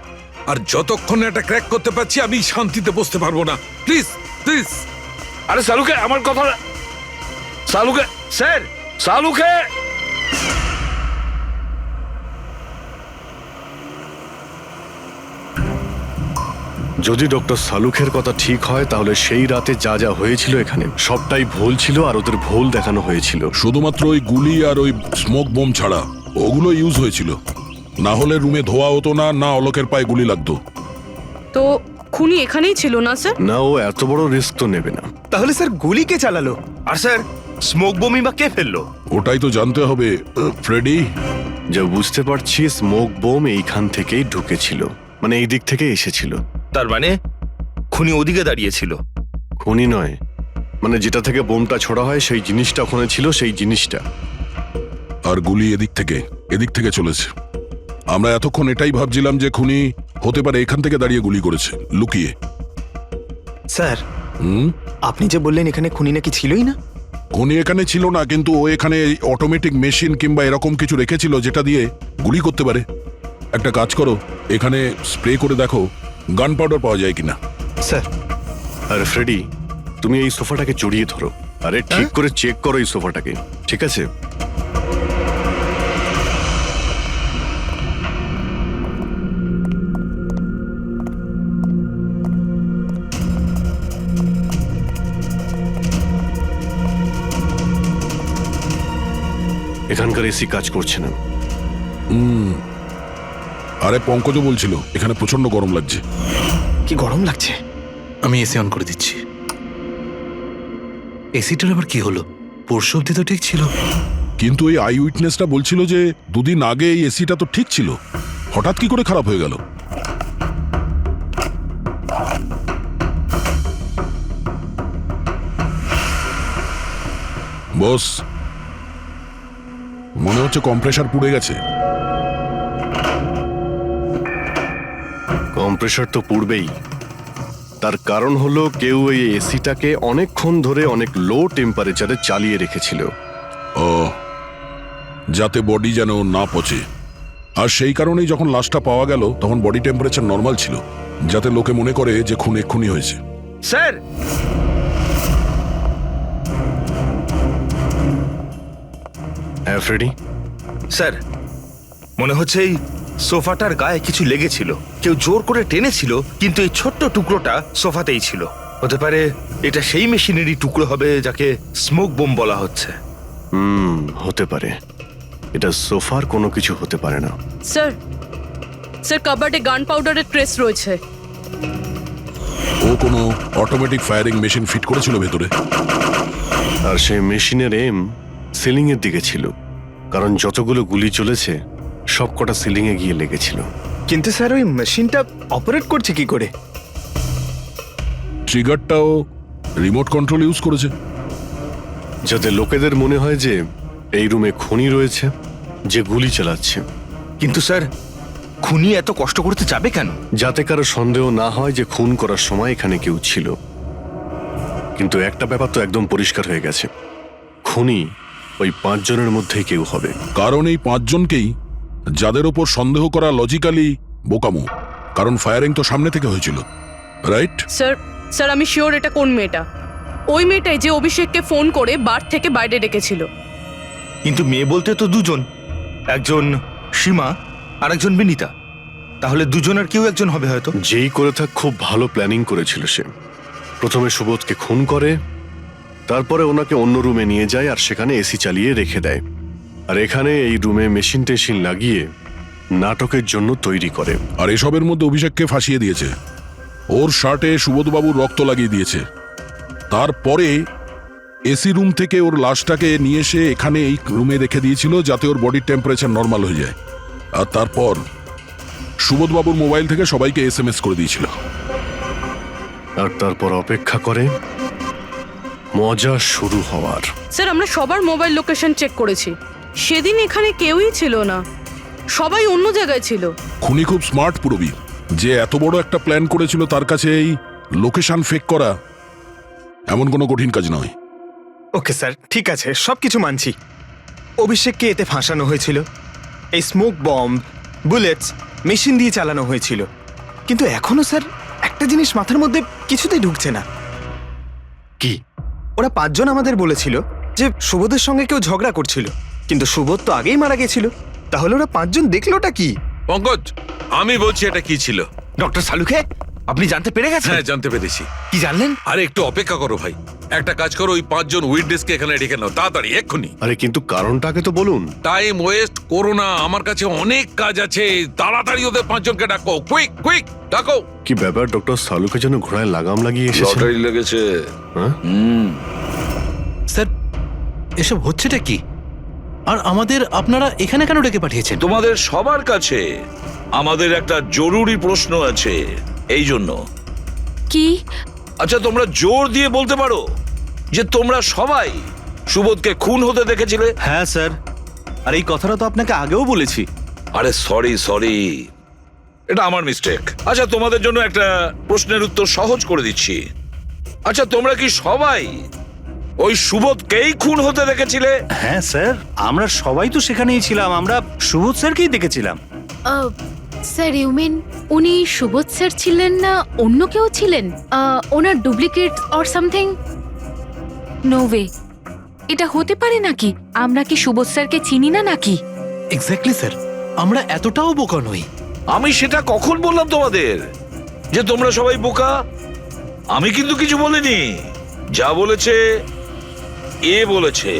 আর যতক্ষণ এটা ক্র্যাক করতে পারছি আমি শান্তিতে বসতে পারবো না। Please please. আরে সালুকে, আমার কথা। সালুকে স্যার, সালুকে। যদি ডক্টর সালুখের কথা ঠিক হয় তাহলে সেই রাতে যা যা হয়েছিল এখানে সবটাই ভুল ছিল, আর ওদের ভুল দেখানো হয়েছিল। শুধুমাত্র ওই গুলি আর ওই স্মোক বোম ছাড়া ওগুলো ইউজ হয়েছিল। না হলে রুমে ধোয়া হতো না, না অলোকের পায়ে গুলি লাগতো। তো খুনি এখানেই ছিল না স্যার? না, ও এত বড় রিস্ক তো নেবে না। তাহলে স্যার গুলি কে চালালো? আর স্যার, স্মোক বোমই বা কে ফেললো? ওটাই তো জানতে হবে ফ্রেডি। যা বুঝতে পারছি স্মোক বোম এইখান থেকেই ঢুকেছিল, মানে এই দিক থেকে এসেছিল। তার মানে খুনি ওদিকে দাঁড়িয়েছিল? খুনি নয়, মানে যেটা থেকে বোমটা ছোড়া হয় সেই জিনিসটা ওখানে ছিল, সেই জিনিসটা। আর গুলি এদিক থেকে চলেছে। আমরা এতক্ষণ এটাই ভাবছিলাম যে খুনি হতে পারে এখান থেকে দাঁড়িয়ে গুলি করেছে লুকিয়ে। স্যার, আপনি যে বললেন এখানে খুনি নাকি ছিলই না। খুনি এখানে ছিল না, কিন্তু ও এখানে অটোমেটিক মেশিন কিংবা এরকম কিছু রেখেছিল যেটা দিয়ে গুলি করতে পারে। একটা কাজ করো, এখানে স্প্রে করে দেখো গান পাউডার পাওয়া যায় কিনা। স্যার। আর ফ্রেডি, তুমি এই সোফাটাকে জড়িয়ে ধরো। আরে ঠিক করে চেক করো এই সোফাটাকে, ঠিক আছে? এখানকার এসি কাজ করছে না। আরে পঙ্কজ বলছিল এখানে প্রচন্ড গরম লাগছে। কি গরম লাগছে? আমি এসি অন করে দিচ্ছি। এসিটার আবার কি হলো? পরশু অব্দি তো ঠিক ছিল। কিন্তু এই আই উইটনেসটা বলছিল যে দুদিন আগে এই এসিটা তো ঠিক ছিল, হঠাৎ কি করে খারাপ হয়ে গেল? বস, মনে হচ্ছে কম্প্রেসার পুড়ে গেছে। কম্প্রেসার তো পুড়বেই, তার কারণ হলো কেউ এই এসিটাকে অনেকক্ষণ ধরে অনেক লো টেম্পারেচারে চালিয়ে রেখেছিল। ও, যাতে বডি যেন না পচে। আর সেই কারণেই যখন লাশটা পাওয়া গেল তখন বডি টেম্পারেচার নর্মাল ছিল, যাতে লোকে মনে করে যে খুন এক্ষুনি হয়েছে। স্যার, হ্যাঁ ফ্রেডি। স্যার, মনে হচ্ছে এই সোফাটার গায়ে কিছু লেগেছিল, কেউ জোর করে টেনেছিল, কিন্তু এই ছোট্ট টুকরোটা সোফাতেই ছিল। হতে পারে এটা সেই মেশিনেরই টুকরো হবে যাকে স্মোক বোম বলা হচ্ছে। হতে পারে। এটা সোফার কোনো কিছু হতে পারে না। স্যার, কাবার্ডে গান পাউডারের ট্রেস রয়েছে। ও কোনো অটোমেটিক ফায়ারিং মেশিন ফিট করেছিল ভেতরে। আর সেই মেশিনের এম সিলিং এর দিকে ছিল, কারণ যতগুলো গুলি চলেছে সবকটা সিলিং এ গিয়ে লেগেছিল। কিন্তু স্যার, ওই মেশিনটা অপারেট করছে কি করে? ট্রিগারটাও রিমোট কন্ট্রোল ইউজ করেছে, যাতে লোকেদের মনে হয় যে এই রুমে খুনি রয়েছে যে গুলি চালাচ্ছে। কিন্তু স্যার, খুনি এত কষ্ট করতে যাবে কেন? যাতে কারো সন্দেহ না হয় যে খুন করার সময় এখানে কেউ ছিল। কিন্তু একটা ব্যাপার তো একদম পরিষ্কার হয়ে গেছে, খুনি ওই 5 জনের মধ্যেই কেউ হবে। কারণ এই 5 জনকেই যাদের ওপর সন্দেহ করা লজিক্যালি বোকামো, কারণ ফায়ারিং তো সামনে থেকে হয়েছিল, রাইট? স্যার, আমি শিওর এটা কোন মেয়েটা। ওই মেয়েটাই যে অভিষেককে ফোন করে বার থেকে বাইরে ডেকেছিল। কিন্তু মেয়ে বলতে তো দুজন, একজন সীমা আর একজন বিনীতা। তাহলে দুজনের কেউ একজন হবে হয়তো। যেই করে থাক খুব ভালো প্ল্যানিং করেছিল সে। প্রথমে সুবোধকে খুন করে, তারপরে ওনাকে অন্য রুমে নিয়ে যায় আর সেখানে এসি চালিয়ে রেখে দেয়। আর এখানে এই রুমে মেশিন টেশিন লাগিয়ে নাটকের জন্য তৈরি করে। আর এসবের মধ্যে অভিষেককে ফাঁসিয়ে দিয়েছে, ওর শার্টে সুবোধবাবুর রক্ত লাগিয়ে দিয়েছে। তারপরে এসি রুম থেকে ওর লাশটাকে নিয়ে এসে এখানে এই রুমে রেখে দিয়েছিল যাতে ওর বডির টেম্পারেচার নর্মাল হয়ে যায়। আর তারপর সুবোধবাবুর মোবাইল থেকে সবাইকে এসএমএস করে দিয়েছিল। আর তারপর অপেক্ষা করে মজা শুরু হওয়ার। স্যার আমরা সবার মোবাইল লোকেশন চেক করেছি, সেদিন এখানে কেউই ছিল না, সবাই অন্য জায়গায় ছিল। খুনি খুব স্মার্ট পুরবীর, যে এত বড় একটা প্ল্যান করেছিল তার কাছে এই লোকেশন ফেক করা এমন কোনো কঠিন কাজ নয়। ওকে স্যার, ঠিক আছে, সবকিছু মানছি। অভিষেককে এতে ফাঁসানো হয়েছিল, এই স্মোক বম্ব, বুলেটস, মেশিন দিয়ে চালানো হয়েছিল। কিন্তু এখনো স্যার একটা জিনিস মাথার মধ্যে কিছুতেই ঢুকছে না। কি? ওরা 5 জন আমাদের বলেছিল যে সুবোধের সঙ্গে কেউ ঝগড়া করছিল, কিন্তু সুবোধ তো আগেই মারা গেছিল। তাহলে ওরা 5 জন দেখলোটা কি? পঙ্কজ, আমি বলছি এটা কি ছিল। ডক্টর সালুকে, আপনি জানতে পেরে গেছেন? হ্যাঁ, জানতে পেরেছি। কি জানলেন? আরে একটু অপেক্ষা করো ভাই, একটা কাজ করো, ওই 5 জন উইটনেসকে এখানে ডেকে নাও তাড়াতাড়ি, এক্ষুনি। আরে কিন্তু কারণটাকে তো বলুন। টাইম ওয়েস্ট করো না, আমার কাছে অনেক কাজ আছে। তাড়াতাড়ি ওদের 5 জনকে ডাকো, কুইক কুইক ডাকো। কি ব্যাপার, ডক্টর সালুকে যেন ঘোড়ায় লাগাম লাগিয়ে এসেছে। লটারি লেগেছে। হ্যাঁ? স্যার, এসব হচ্ছেটা কি? আর আমাদের আপনারা এখানে কেন ডেকে পাঠিয়েছেন? তোমাদের সবার কাছে আমাদের একটা জরুরি প্রশ্ন আছে, এই জন্য। কি? আচ্ছা, তোমরা জোর দিয়ে বলতে পারো যে তোমরা সবাই সুবোধকে খুন হতে দেখেছিলে? হ্যাঁ স্যার, আর এই কথাটা তো আপনাকে আগেও বলেছি। আরে সরি, এটা আমার মিস্টেক। আচ্ছা, তোমাদের জন্য একটা প্রশ্নের উত্তর সহজ করে দিচ্ছি। আচ্ছা, তোমরা কি সবাই ওই সুবোধকেই খুন হতে দেখেছিলে? হ্যাঁ স্যার, আমরা সবাই তো সেখানেই ছিলাম, আমরা সুবোধ স্যারকেই দেখেছিলাম। স্যার, ইউ মিন উনি সুবোধ স্যার ছিলেন না অন্য কেউ ছিলেন? ওনার duplicate or something? No way, এটা হতে পারে নাকি? আমরা কি সুবোধ স্যারকে চিনি না নাকি? এক্স্যাক্টলি স্যার, আমরা এতটাও বোকা নই। আমি সেটা কখন বললাম তোমাদের যে তোমরা সবাই বোকা? আমি কিন্তু কিছু বলিনি। যা বলেছে এ বলেছে।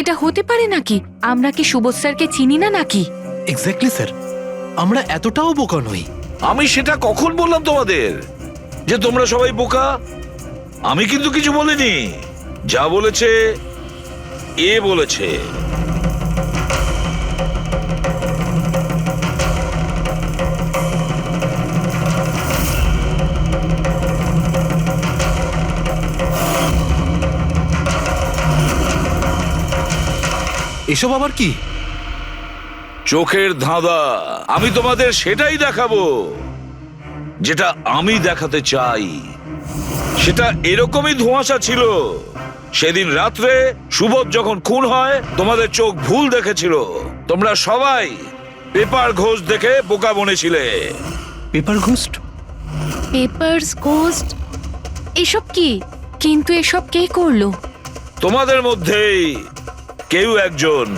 এটা হতে পারে নাকি? আমরা কি সুবোধ স্যারকে চিনি না নাকি? এক্স্যাক্টলি স্যার, আমরা এতটাও বোকা নই। আমি সেটা কখন বললাম তোমাদের যে তোমরা সবাই বোকা? আমি কিন্তু কিছু বলিনি। যা বলেছে এ বলেছে। এসব আবার কি? চোখের ধাঁধা। আমি তোমাদের সেটাই দেখাবো যেটা আমি দেখাতে চাই। সেটা এরকমই ধোঁয়াশা ছিল। সেদিন রাত্রে সুবোধ যখন খুন হয়, তোমাদের চোখ ভুল দেখেছিল। তোমরা সবাই পেপার ঘোষ দেখে বোকা বনেছিলে। Paper ghost? Papers ghost? এসব কি? কিন্তু এসব কে করলো? তোমাদের মধ্যেই কেউ একজন।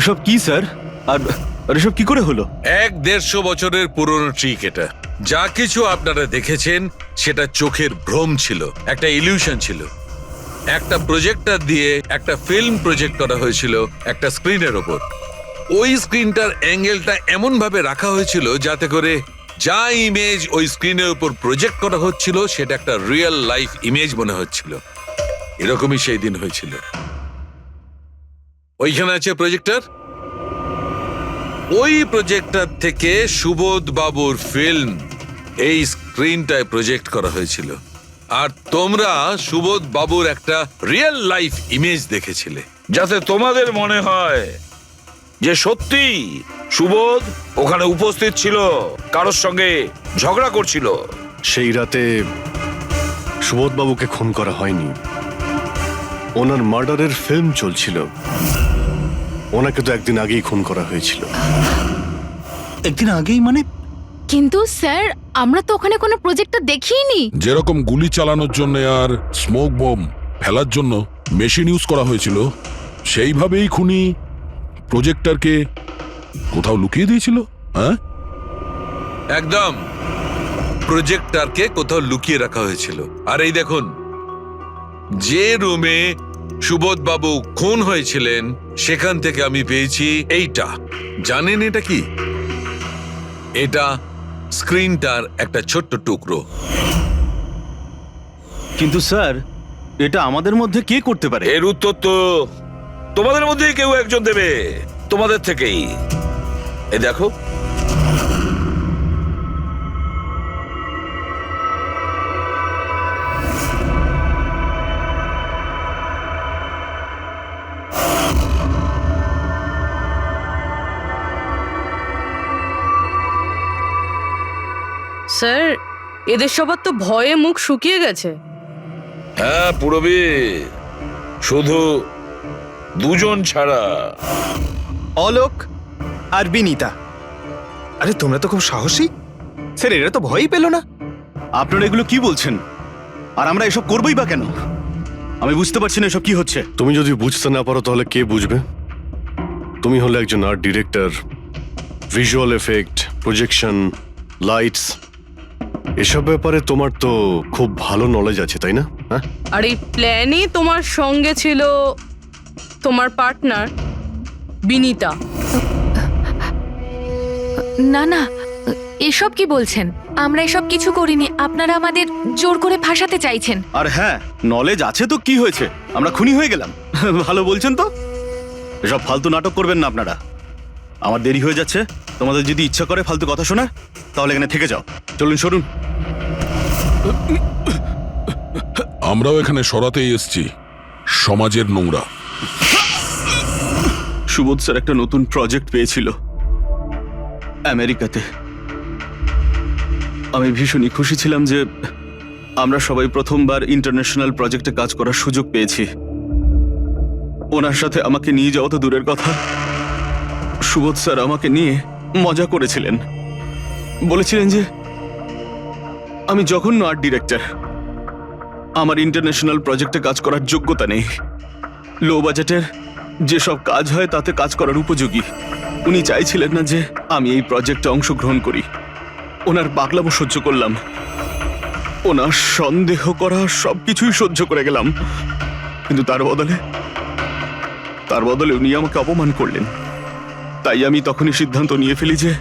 এসব কি স্যার? আর এসব কি করে হলো? 150 বছরের পুরনো ট্রিক এটা। যা কিছু আপনারা দেখেছেন সেটা চোখের ভ্রম ছিল, একটা ইলিউশন ছিল। একটা প্রজেক্টর দিয়ে একটা ফিল্ম প্রজেক্ট করা হয়েছিল একটা স্ক্রিনের ওপর। ওই স্ক্রিনটার অ্যাঙ্গেলটা এমন ভাবে রাখা হয়েছিল যাতে করে যা ইমেজ ওই স্ক্রিনের উপর প্রজেক্ট করা হচ্ছিল সেটা একটা রিয়েল লাইফ ইমেজ মনে হচ্ছিল। এরকমই সেই দিন হয়েছিল। ওইখানে আছে প্রজেক্টর। ওই প্রজেক্টর থেকে সুবোধ বাবুর ফিল্ম এই স্ক্রিনটায় প্রজেক্ট করা হয়েছিল। আর তোমরা সুবোধ বাবুর একটা রিয়েল লাইফ ইমেজ দেখেছিলে, যাতে তোমাদের মনে হয় যে সত্যি সুবোধ ওখানে উপস্থিত ছিল, কারোর সঙ্গে ঝগড়া করছিল। সেই রাতে সুবোধবাবুকে খুন করা হয়নি, ওনার মার্ডারের ফিল্ম চলছিল। ওনাকে তো একদিন আগেই খুন করা হয়েছিল। একদিন আগেই মানে? কিন্তু স্যার, আমরা তো ওখানে কোনো প্রজেক্টর দেখিনি। যেরকম গুলি চালানোর জন্য আর স্মোক বম ফেলার জন্য মেশিন ইউজ করা হয়েছিল, সেইভাবেই খুনি প্রজেক্টরকে কোথাও লুকিয়ে দিয়েছিল? হ্যাঁ, একদম প্রজেক্টরকে কোথাও লুকিয়ে রাখা হয়েছিল। আর এই দেখুন, যে রুমে সুবোধ বাবু খুন হয়েছিলেন সেখান থেকে আমি পেয়েছি এইটা। জানেন এটা কি? এটা স্ক্রিনটার একটা ছোট্ট টুকরো। কিন্তু স্যার, এটা আমাদের মধ্যে কে করতে পারে? এর উত্তর তো তোমাদের মধ্যেই কেউ একজন দেবে, তোমাদের থেকেই। এই দেখো, স্যার এদের সবার তো ভয়ে মুখ শুকিয়ে গেছে। হ্যাঁ পুরবী, শুধু দুজন ছাড়া। অলোক আর বিনীতা। আরে তোমরা তো খুব সাহসী স্যার, এরা তো ভয়ই পেল না। আপনারা এগুলো কি বলছেন? আর আমরা এসব করবোই বা কেন? আমি বুঝতে পারছি না এসব কি হচ্ছে। তুমি যদি বুঝতে না পারো তাহলে কে বুঝবে? তুমি হলে একজন art director, visual effect, projection, lights, এসব ব্যাপারে তোমার তো খুব ভালো নলেজ আছে, তাই না? হ্যাঁ, আর এই প্ল্যানে তোমার সঙ্গে ছিল তোমার পার্টনার বিনীতা। না না, এসব কি বলছেন? আমরা এসব কিছু করিনি। আপনারা আমাদের জোর করে ফাঁসাতে চাইছেন। আর হ্যাঁ, নলেজ আছে তো কি হয়েছে? আমরা খুনি হয়ে গেলাম। ভালো বলছেন তো। এসব ফালতু নাটক করবেন না আপনারা। আমার দেরি হয়ে যাচ্ছে। তোমাদের যদি ইচ্ছা করে ফালতু কথা শোনার, তাহলে এখানে থেকে যাও। চলুন, সরুন। আমরাও এখানে সরাতেই এসছি সমাজের নোংরা। সুবোধ স্যার একটা নতুন প্রজেক্ট পেয়েছিল আমেরিকাতে। আমি ভীষণই খুশি ছিলাম যে আমরা সবাই প্রথমবার ইন্টারন্যাশনাল প্রজেক্টে কাজ করার সুযোগ পেয়েছি। ওনার সাথে আমাকে নিয়ে যাওয়া তো দূরের কথা, সুবোধ স্যার আমাকে নিয়ে মজা করেছিলেন। বলেছিলেন যে আমি জঘন্য আর্ট ডিরেক্টর, আমার ইন্টারন্যাশনাল প্রজেক্টে কাজ করার যোগ্যতা নেই, লো বাজেটের যেসব কাজ হয় তাতে কাজ করার উপযোগী। উনি চাইছিলেন না যে আমি এই প্রজেক্টে অংশগ্রহণ করি। ওনার পাগলামো সহ্য করলাম, ওনার সন্দেহ করা সবকিছুই সহ্য করে গেলাম। কিন্তু তার বদলে উনি আমাকে অপমান করলেন। তাই আমি তখনই সিদ্ধান্ত নিয়ে ফেলি যে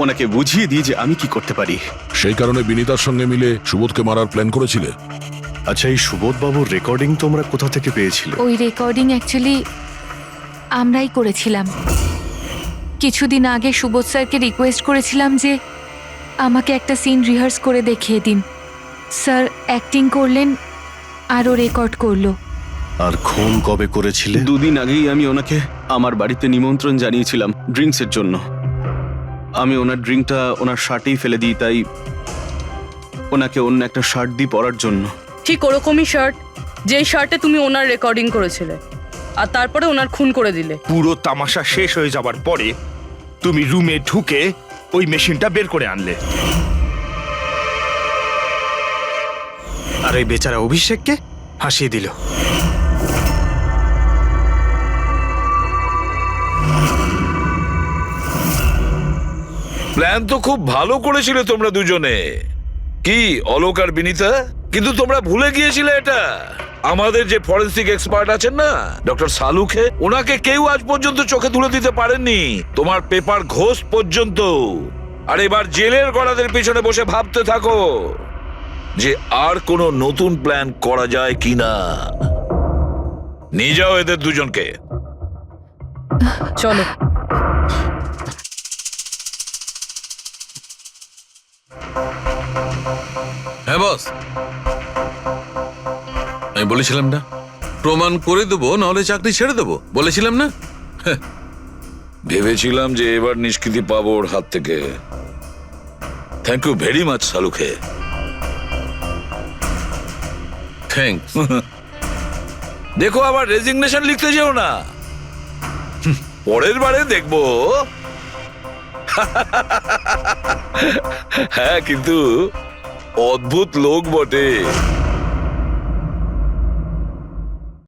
ওনাকে বুঝিয়ে দিই যে আমি কি করতে পারি। সেই কারণে বিনীতার সঙ্গে মিলে সুবোধকে মারার প্ল্যান করেছিলে? আচ্ছা, এই সুবোধ বাবুর রেকর্ডিং তোমরা কোথা থেকে পেয়েছিলে? ওই রেকর্ডিং অ্যাকচুয়ালি আমরাই করেছিলাম। কিছুদিন আগে সুবোধ স্যারকে রিকোয়েস্ট করেছিলাম যে আমাকে একটা সিন রিহার্স করে দেখিয়ে দিন। স্যার অ্যাক্টিং করলেন আর ও রেকর্ড করলো। আর খুন কবে করেছিলে? 2 দিন আগেই আমি ওনাকে আমার বাড়িতে নিমন্ত্রণ জানিয়েছিলাম ড্রিঙ্কসের জন্য। আমি ওনার ড্রিঙ্কটা ওনার শার্টেই ফেলে দিই, তাই ওনাকে অন্য একটা শার্ট দিই পরার জন্য। ঠিক ওরকমই শার্ট যেই শার্টে তুমি ওনার রেকর্ডিং করেছিলে, আর তারপরে ওনার খুন করে দিলে। পুরো তামাশা শেষ হয়ে যাবার পরে তুমি রুমে ঢুকে ওই মেশিনটা বের করে আনলে। আর ওই বেচারা অভিষেককে হাসিয়ে দিল। প্ল্যান তো খুব ভালো করেছিলে তোমরা দুজনে, কি অলোক আর বিনীতা? কিন্তু তোমরা ভুলে গিয়েছিলে এটা। আমাদের যে ফরেন্সিক এক্সপার্ট আছেন না, ডক্টর সালুখে, ওনাকে কেউ আজ পর্যন্ত চোখে তুলে দিতে পারেননি, তোমার পেপার ঘোষ পর্যন্ত। আর এবার জেলের গড়াদের পিছনে বসে ভাবতে থাকো যে আর কোনো নতুন প্ল্যান করা যায় কিনা। নিয়ে যাও এদের দুজনকে। চলো। হ্যাঁ বস, আমি বলেছিলাম না প্রমাণ করে দেবো, নাহলে চাকরি ছেড়ে দেবো, বলেছিলাম না? ভেবেছিলাম যে এবার নিষ্কৃতি পাবো ওর হাত থেকে। Thank you very much Salukhe. Thanks. দেখো আবার রেজিগনেশন লিখতে যেও না, পরের বারে দেখবো। হ্যাঁ, কিন্তু অদ্ভুত লোক বটে।